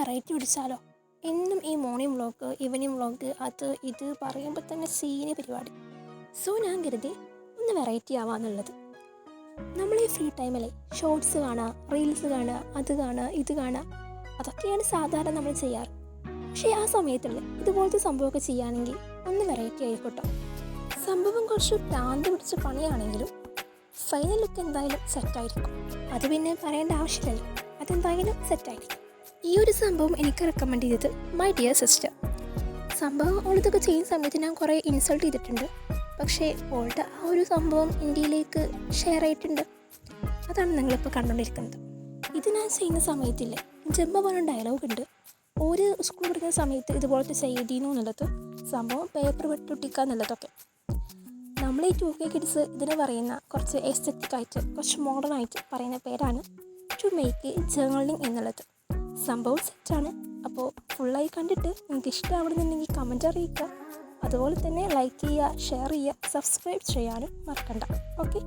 Variety പിടിച്ചാലോ? എന്നും ഈ morning vlog, evening vlog, അത് ഇത് പറയുമ്പോൾ തന്നെ സീനി പരിപാടി. സോ ഞാൻ കരുതി ഒന്ന് വെറൈറ്റി ആവാന്നുള്ളത്. നമ്മൾ ഈ ഫ്രീ ടൈമിലെ ഷോർട്സ് കാണുക, റീൽസ് കാണുക, അത് കാണുക, ഇത് കാണുക, അതൊക്കെയാണ് സാധാരണ നമ്മൾ ചെയ്യാറ്. പക്ഷേ ആ സമയത്തുള്ള ഇതുപോലത്തെ സംഭവമൊക്കെ ചെയ്യുകയാണെങ്കിൽ ഒന്ന് വെറൈറ്റി ആയിക്കോട്ടോ. സംഭവം കുറച്ച് ഭ്രാന്ത് പിടിച്ച പണിയാണെങ്കിലും ഫൈനൽ ലുക്ക് എന്തായാലും സെറ്റായിരിക്കും. അത് പിന്നെ പറയേണ്ട ആവശ്യമില്ലല്ലോ, അതെന്തായാലും സെറ്റായിരിക്കും. ഈ ഒരു സംഭവം എനിക്ക് റെക്കമെൻഡ് ചെയ്തത് മൈ ഡിയർ സിസ്റ്റർ. സംഭവം ഓളിതൊക്കെ ചെയ്യുന്ന സമയത്ത് ഞാൻ കുറേ ഇൻസൾട്ട് ചെയ്തിട്ടുണ്ട്. പക്ഷേ ഓളുടെ ആ ഒരു സംഭവം ഇന്ത്യയിലേക്ക് ഷെയർ ആയിട്ടുണ്ട്. അതാണ് നിങ്ങളിപ്പോൾ കണ്ടുകൊണ്ടിരിക്കുന്നത്. ഇത് ഞാൻ ചെയ്യുന്ന സമയത്തില്ലേ, ജമ്പ പറഞ്ഞ ഡയലോഗ് ഉണ്ട്. ഒരു സ്കൂൾ പഠിക്കുന്ന സമയത്ത് ഇതുപോലത്തെ ചെയ്തിരുന്നു എന്നുള്ളത്, സംഭവം പേപ്പർ വെട്ടൊട്ടിക്കുക എന്നുള്ളതൊക്കെ. നമ്മൾ ഈ 2K കിഡ്സ് ഇതിന് പറയുന്ന കുറച്ച് എസ്തെറ്റിക് ആയിട്ട്, കുറച്ച് മോഡേൺ ആയിട്ട് പറയുന്ന പേരാണ് ടു മേക്ക് ജേർണലിംഗ് എന്നുള്ളത്. സംഭവം സെറ്റാണ്. അപ്പോൾ ഫുള്ളായി കണ്ടിട്ട് നിങ്ങൾക്ക് ഇഷ്ടമാവണമെന്നുണ്ടെങ്കിൽ കമൻറ്റ് അറിയിക്കുക. അതുപോലെ തന്നെ ലൈക്ക് ചെയ്യുക, ഷെയർ ചെയ്യുക, സബ്സ്ക്രൈബ് ചെയ്യാനും മറക്കണ്ട. ഓക്കെ.